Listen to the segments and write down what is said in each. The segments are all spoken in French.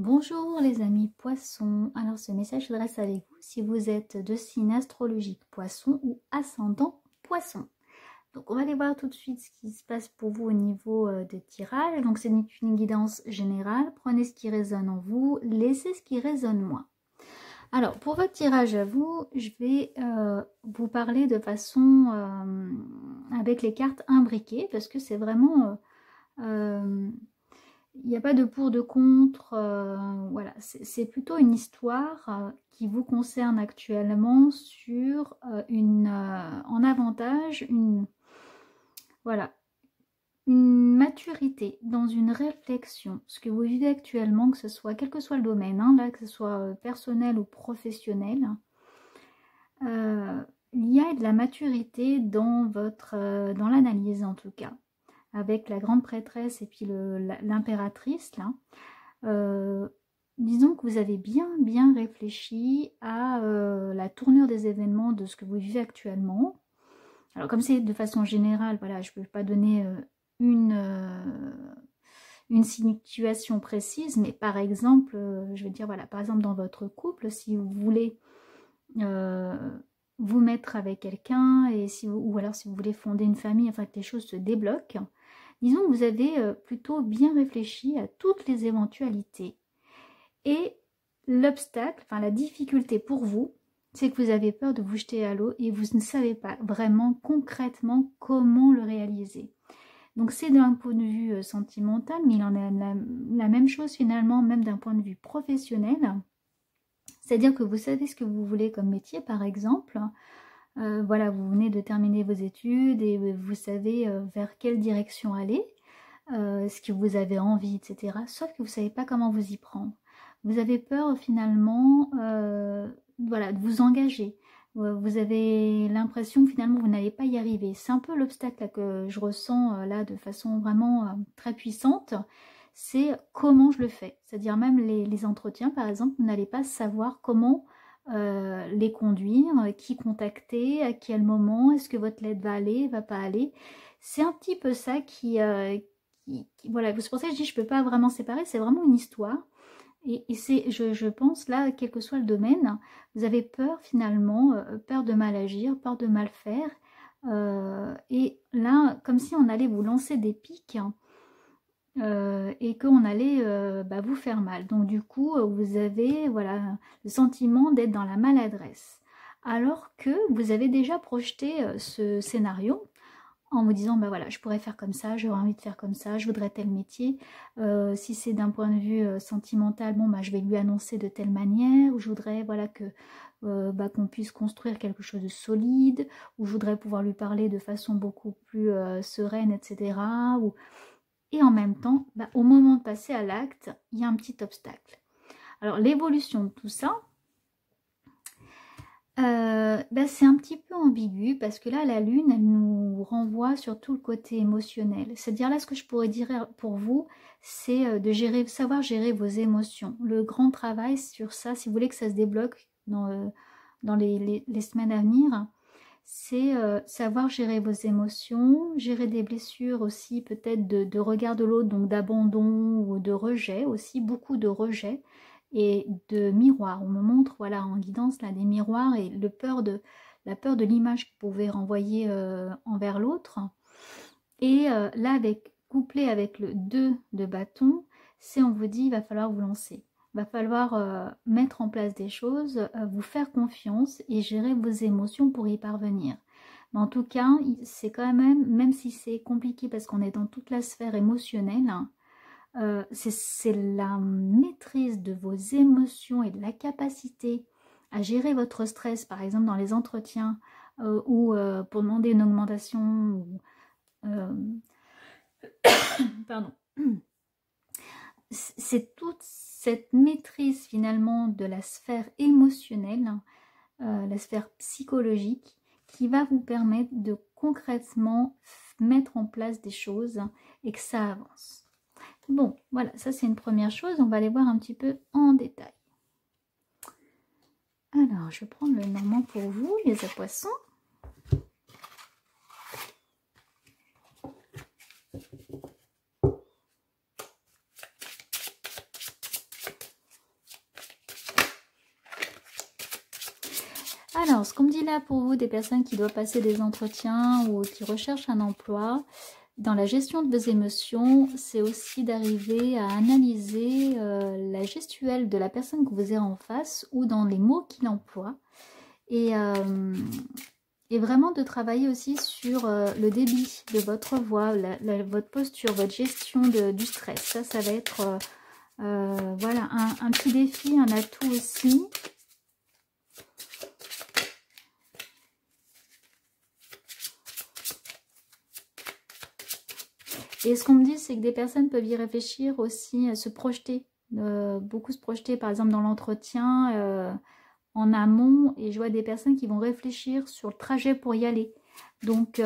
Bonjour les amis poissons, alors ce message s'adresse avec vous si vous êtes de signe astrologique poisson ou ascendant poisson. Donc on va aller voir tout de suite ce qui se passe pour vous au niveau de tirage. Donc c'est une guidance générale, prenez ce qui résonne en vous, laissez ce qui résonne moins. Alors pour votre tirage à vous, je vais vous parler de façon avec les cartes imbriquées parce que c'est vraiment... il n'y a pas de pour, de contre, voilà, c'est plutôt une histoire qui vous concerne actuellement sur en avantage, voilà, une maturité dans une réflexion. Ce que vous vivez actuellement, que ce soit, quel que soit le domaine, hein, là, que ce soit personnel ou professionnel, il y a de la maturité dans dans l'analyse en tout cas. Avec la grande prêtresse et puis l'impératrice, là, disons que vous avez bien réfléchi à la tournure des événements de ce que vous vivez actuellement. Alors comme c'est de façon générale, voilà, je ne peux pas donner une situation précise, mais par exemple, je veux dire, voilà, par exemple dans votre couple, si vous voulez vous mettre avec quelqu'un, et ou alors si vous voulez fonder une famille, enfin que les choses se débloquent, disons que vous avez plutôt bien réfléchi à toutes les éventualités. Et l'obstacle, enfin la difficulté pour vous, c'est que vous avez peur de vous jeter à l'eau et vous ne savez pas vraiment concrètement comment le réaliser. Donc c'est d'un point de vue sentimental, mais il en est la même chose finalement, même d'un point de vue professionnel. C'est-à-dire que vous savez ce que vous voulez comme métier, par exemple. Voilà, vous venez de terminer vos études et vous savez vers quelle direction aller, ce que vous avez envie, etc. Sauf que vous ne savez pas comment vous y prendre. Vous avez peur finalement voilà, de vous engager. Vous avez l'impression que finalement vous n'allez pas y arriver. C'est un peu l'obstacle que je ressens là de façon vraiment très puissante. C'est comment je le fais. C'est-à-dire même les entretiens, par exemple, vous n'allez pas savoir comment les conduire, qui contacter, à quel moment, est-ce que votre lettre va aller, va pas aller. C'est un petit peu ça voilà, c'est pour ça que je dis je peux pas vraiment séparer, c'est vraiment une histoire. Et c'est, je pense là, quel que soit le domaine, vous avez peur finalement, peur de mal agir, peur de mal faire. Et là, comme si on allait vous lancer des pics, et qu'on allait vous faire mal. Donc du coup, vous avez voilà, le sentiment d'être dans la maladresse. Alors que vous avez déjà projeté ce scénario en vous disant, bah voilà, je pourrais faire comme ça, j'aurais envie de faire comme ça, je voudrais tel métier. Si c'est d'un point de vue sentimental, bon, bah, je vais lui annoncer de telle manière, ou je voudrais voilà, qu'on puisse construire quelque chose de solide, ou je voudrais pouvoir lui parler de façon beaucoup plus sereine, etc. Et en même temps, au moment de passer à l'acte, il y a un petit obstacle. Alors l'évolution de tout ça, c'est un petit peu ambigu parce que là, la lune, elle nous renvoie sur tout le côté émotionnel. C'est-à-dire là, ce que je pourrais dire pour vous, c'est de savoir gérer vos émotions. Le grand travail sur ça, si vous voulez que ça se débloque dans les semaines à venir, c'est savoir gérer vos émotions, gérer des blessures aussi, peut-être de regard de l'autre, donc d'abandon ou de rejet aussi, beaucoup de rejet et de miroirs. On me montre, voilà, en guidance, là, des miroirs et la peur de l'image que vous pouvez renvoyer envers l'autre. Et là, couplé avec le 2 de bâton, c'est on vous dit, il va falloir vous lancer. Il va falloir mettre en place des choses, vous faire confiance et gérer vos émotions pour y parvenir. Mais en tout cas, c'est quand même si c'est compliqué parce qu'on est dans toute la sphère émotionnelle, c'est la maîtrise de vos émotions et de la capacité à gérer votre stress, par exemple dans les entretiens ou pour demander une augmentation. Pardon. C'est toute cette maîtrise finalement de la sphère émotionnelle, la sphère psychologique, qui va vous permettre de concrètement mettre en place des choses et que ça avance. Bon, voilà, ça c'est une première chose. On va aller voir un petit peu en détail. Alors, je vais prendre le normand pour vous, les poissons. Alors, ce qu'on me dit là pour vous, des personnes qui doivent passer des entretiens ou qui recherchent un emploi, dans la gestion de vos émotions, c'est aussi d'arriver à analyser la gestuelle de la personne que vous avez en face ou dans les mots qu'il emploie. Et vraiment de travailler aussi sur le débit de votre voix, votre posture, votre gestion du stress. Ça va être voilà, un petit défi, un atout aussi. Et ce qu'on me dit, c'est que des personnes peuvent y réfléchir aussi, se projeter, beaucoup se projeter par exemple dans l'entretien en amont. Et je vois des personnes qui vont réfléchir sur le trajet pour y aller. Donc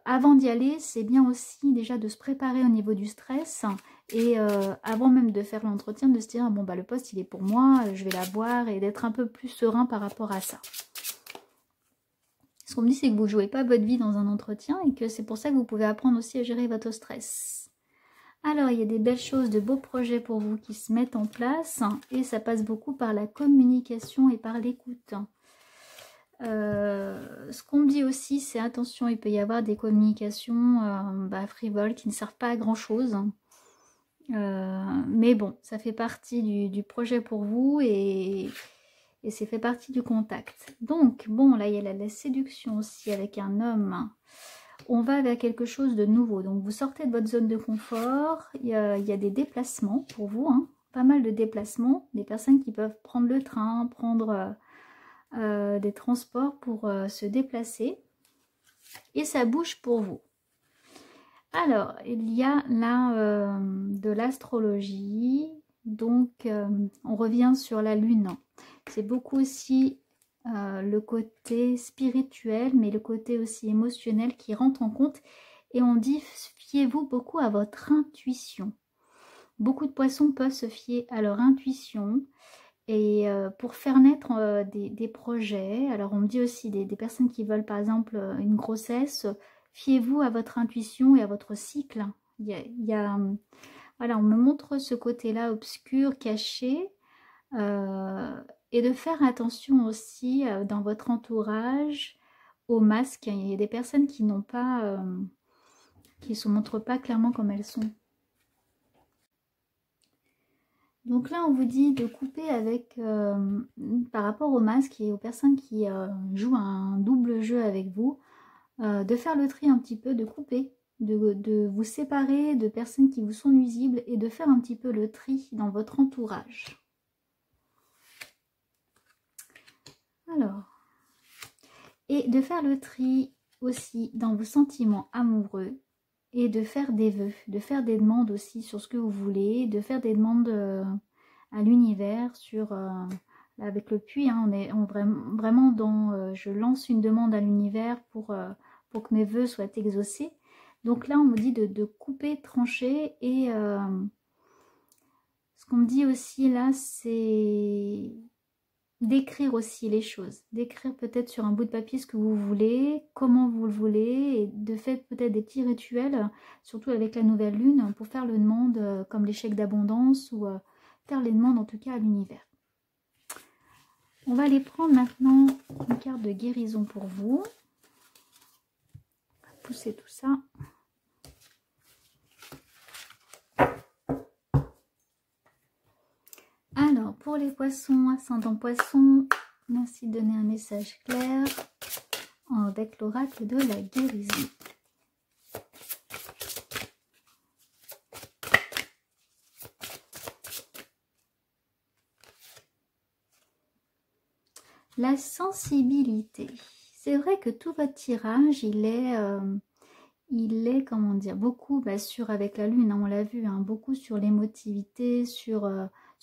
avant d'y aller, c'est bien aussi déjà de se préparer au niveau du stress. Et avant même de faire l'entretien, de se dire, bon bah le poste il est pour moi, je vais l'avoir, et d'être un peu plus serein par rapport à ça. Ce qu'on me dit, c'est que vous ne jouez pas votre vie dans un entretien et que c'est pour ça que vous pouvez apprendre aussi à gérer votre stress. Alors, il y a des belles choses, de beaux projets pour vous qui se mettent en place et ça passe beaucoup par la communication et par l'écoute. Ce qu'on me dit aussi, c'est attention, il peut y avoir des communications frivoles qui ne servent pas à grand chose. Mais bon, ça fait partie du projet pour vous et c'est fait partie du contact. Donc, bon, là, il y a la séduction aussi avec un homme. On va vers quelque chose de nouveau. Donc, vous sortez de votre zone de confort. Il y a des déplacements pour vous, hein. Pas mal de déplacements. Des personnes qui peuvent prendre le train, prendre des transports pour se déplacer. Et ça bouge pour vous. Alors, il y a là de l'astrologie. Donc, on revient sur la lune. C'est beaucoup aussi le côté spirituel, mais le côté aussi émotionnel qui rentre en compte. Et on dit, fiez-vous beaucoup à votre intuition. Beaucoup de poissons peuvent se fier à leur intuition. Et pour faire naître des projets, alors on me dit aussi des personnes qui veulent par exemple une grossesse, fiez-vous à votre intuition et à votre cycle. Voilà, on me montre ce côté-là obscur, caché. Et de faire attention aussi dans votre entourage aux masques. Il y a des personnes qui n'ont pas, qui ne se montrent pas clairement comme elles sont. Donc là, on vous dit de couper avec, par rapport aux masques et aux personnes qui jouent un double jeu avec vous, de faire le tri un petit peu, de couper, de vous séparer de personnes qui vous sont nuisibles et de faire un petit peu le tri dans votre entourage. Alors, et de faire le tri aussi dans vos sentiments amoureux et de faire des vœux, de faire des demandes aussi sur ce que vous voulez, de faire des demandes à l'univers sur, avec le puits, hein, on est vraiment dans, je lance une demande à l'univers pour que mes vœux soient exaucés. Donc là, on me dit de couper, trancher et ce qu'on me dit aussi là, c'est d'écrire aussi les choses, d'écrire peut-être sur un bout de papier ce que vous voulez, comment vous le voulez, et de faire peut-être des petits rituels, surtout avec la nouvelle lune, pour faire le demande comme les chèques d'abondance ou faire les demandes en tout cas à l'univers. On va aller prendre maintenant une carte de guérison pour vous. On va pousser tout ça. Alors, pour les poissons, ascendant poisson, merci de donner un message clair avec l'oracle de la guérison. La sensibilité. C'est vrai que tout votre tirage, il est, comment dire, beaucoup sur avec la lune, hein, on l'a vu, hein, beaucoup sur l'émotivité, sur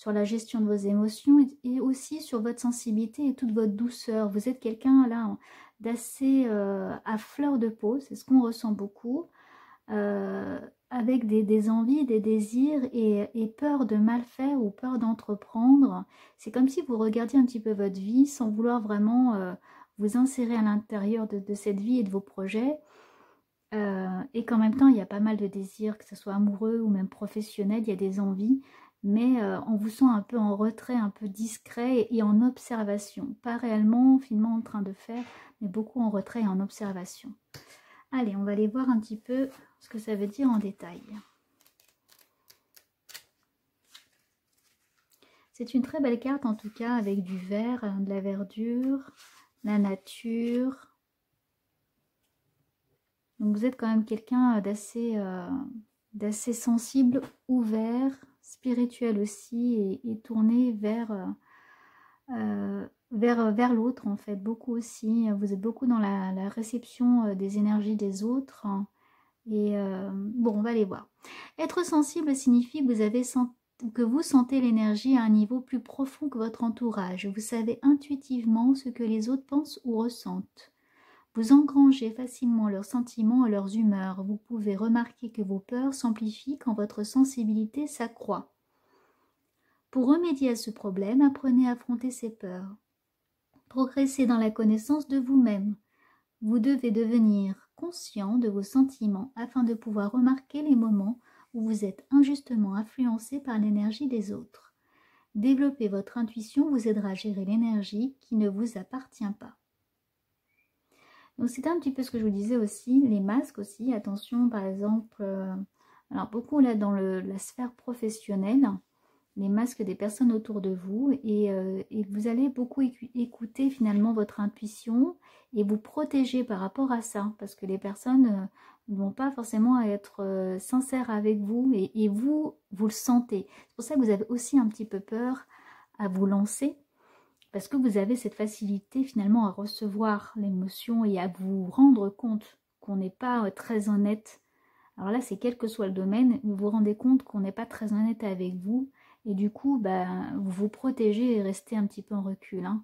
la gestion de vos émotions et aussi sur votre sensibilité et toute votre douceur. Vous êtes quelqu'un là d'assez à fleur de peau, c'est ce qu'on ressent beaucoup, avec des envies, des désirs et peur de mal faire ou peur d'entreprendre. C'est comme si vous regardiez un petit peu votre vie sans vouloir vraiment vous insérer à l'intérieur de cette vie et de vos projets. Et qu'en même temps, il y a pas mal de désirs, que ce soit amoureux ou même professionnel, il y a des envies. mais on vous sent un peu en retrait, un peu discret et en observation. Pas réellement, finalement, en train de faire, mais beaucoup en retrait et en observation. Allez, on va aller voir un petit peu ce que ça veut dire en détail. C'est une très belle carte en tout cas, avec du vert, de la verdure, la nature. Donc vous êtes quand même quelqu'un d'assez sensible, ouvert, spirituel aussi, et tourné vers l'autre en fait, beaucoup aussi. Vous êtes beaucoup dans la réception des énergies des autres. Et bon, on va les voir. Être sensible signifie que vous sentez l'énergie à un niveau plus profond que votre entourage. Vous savez intuitivement ce que les autres pensent ou ressentent. Vous engrangez facilement leurs sentiments et leurs humeurs. Vous pouvez remarquer que vos peurs s'amplifient quand votre sensibilité s'accroît. Pour remédier à ce problème, apprenez à affronter ces peurs. Progressez dans la connaissance de vous-même. Vous devez devenir conscient de vos sentiments afin de pouvoir remarquer les moments où vous êtes injustement influencé par l'énergie des autres. Développer votre intuition vous aidera à gérer l'énergie qui ne vous appartient pas. Donc c'est un petit peu ce que je vous disais aussi, les masques aussi, attention par exemple, alors beaucoup là dans la sphère professionnelle, les masques des personnes autour de vous, et vous allez beaucoup écouter finalement votre intuition et vous protéger par rapport à ça, parce que les personnes ne vont pas forcément être sincères avec vous, et vous le sentez. C'est pour ça que vous avez aussi un petit peu peur à vous lancer, parce que vous avez cette facilité finalement à recevoir l'émotion et à vous rendre compte qu'on n'est pas très honnête. Alors là, c'est quel que soit le domaine, vous vous rendez compte qu'on n'est pas très honnête avec vous, et du coup, vous vous protégez et restez un petit peu en recul. Hein.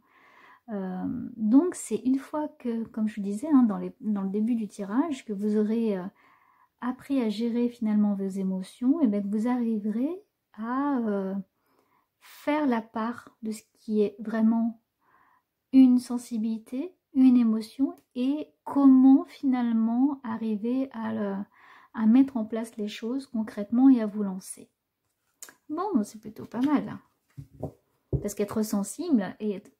Donc, c'est une fois que, comme je vous disais, hein, dans le début du tirage, que vous aurez appris à gérer finalement vos émotions, et bien que vous arriverez à faire la part de ce qui est vraiment une sensibilité, une émotion, et comment finalement arriver à mettre en place les choses concrètement et à vous lancer. Bon, c'est plutôt pas mal. Parce qu'être sensible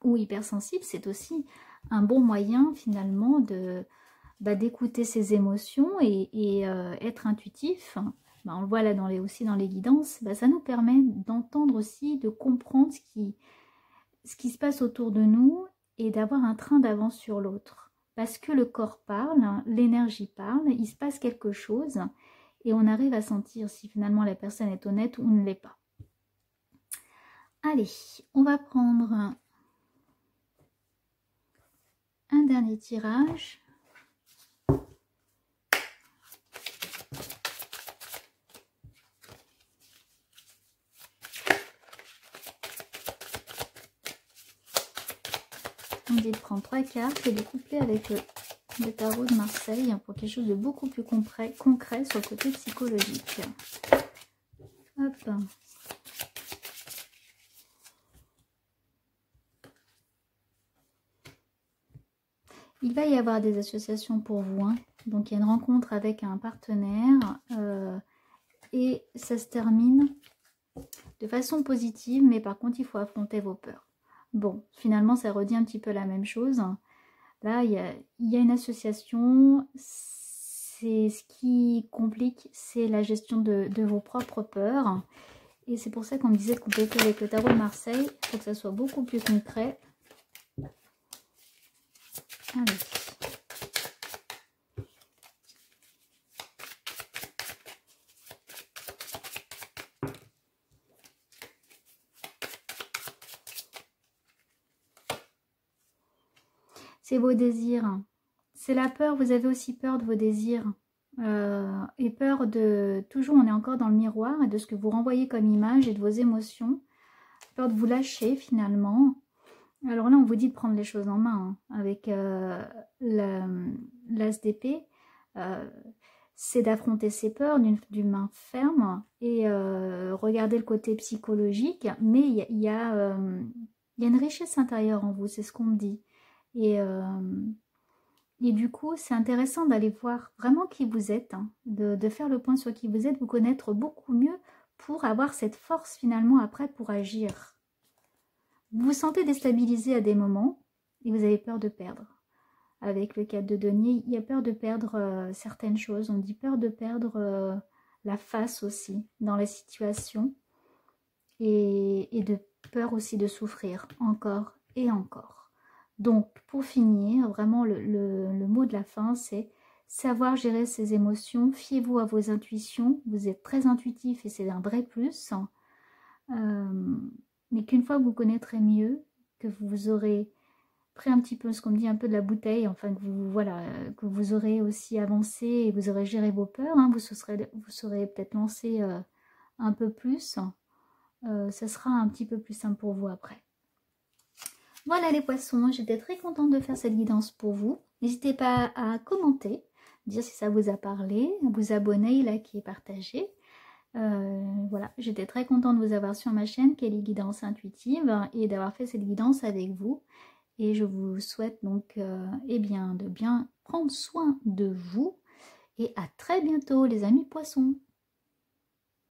ou hypersensible, c'est aussi un bon moyen finalement d'écouter ses émotions et être intuitif. On le voit là aussi dans les guidances, ça nous permet d'entendre aussi, de comprendre ce qui se passe autour de nous et d'avoir un train d'avance sur l'autre. Parce que le corps parle, l'énergie parle, il se passe quelque chose et on arrive à sentir si finalement la personne est honnête ou ne l'est pas. Allez, on va prendre un dernier tirage. On dit de prendre 3 cartes et de coupler avec le tarot de Marseille pour quelque chose de beaucoup plus concret sur le côté psychologique. Hop. Il va y avoir des associations pour vous. Hein. Donc il y a une rencontre avec un partenaire et ça se termine de façon positive, mais par contre il faut affronter vos peurs. Bon, finalement ça redit un petit peu la même chose. Là il y a une association, c'est ce qui complique, c'est la gestion de vos propres peurs. Et c'est pour ça qu'on me disait de compléter avec le tarot de Marseille, pour que ça soit beaucoup plus concret. Allez. C'est vos désirs. C'est la peur, vous avez aussi peur de vos désirs. Et peur de... Toujours, on est encore dans le miroir et de ce que vous renvoyez comme image et de vos émotions. Peur de vous lâcher finalement. Alors là, on vous dit de prendre les choses en main. Hein, avec l'as d'épée, c'est d'affronter ses peurs d'une main ferme et regarder le côté psychologique. Mais il y a une richesse intérieure en vous, c'est ce qu'on me dit. Et du coup, c'est intéressant d'aller voir vraiment qui vous êtes, hein, de faire le point sur qui vous êtes, vous connaître beaucoup mieux pour avoir cette force finalement après pour agir. Vous vous sentez déstabilisé à des moments et vous avez peur de perdre. Avec le 4 de denier, il y a peur de perdre certaines choses. On dit peur de perdre la face aussi dans la situation et de peur aussi de souffrir encore et encore. Donc, pour finir, vraiment le mot de la fin, c'est savoir gérer ses émotions. Fiez-vous à vos intuitions. Vous êtes très intuitif et c'est un vrai plus. Mais qu'une fois que vous connaîtrez mieux, que vous aurez pris un petit peu, ce qu'on me dit, un peu de la bouteille, enfin que vous, voilà, que vous aurez aussi avancé et vous aurez géré vos peurs, hein, vous serez peut-être lancé un peu plus, ça sera un petit peu plus simple pour vous après. Voilà les poissons, j'étais très contente de faire cette guidance pour vous. N'hésitez pas à commenter, dire si ça vous a parlé, à vous abonner, liker, partager. Voilà, j'étais très contente de vous avoir sur ma chaîne Kelly Guidance Intuitive et d'avoir fait cette guidance avec vous. Et je vous souhaite donc eh bien, de bien prendre soin de vous. Et à très bientôt les amis poissons.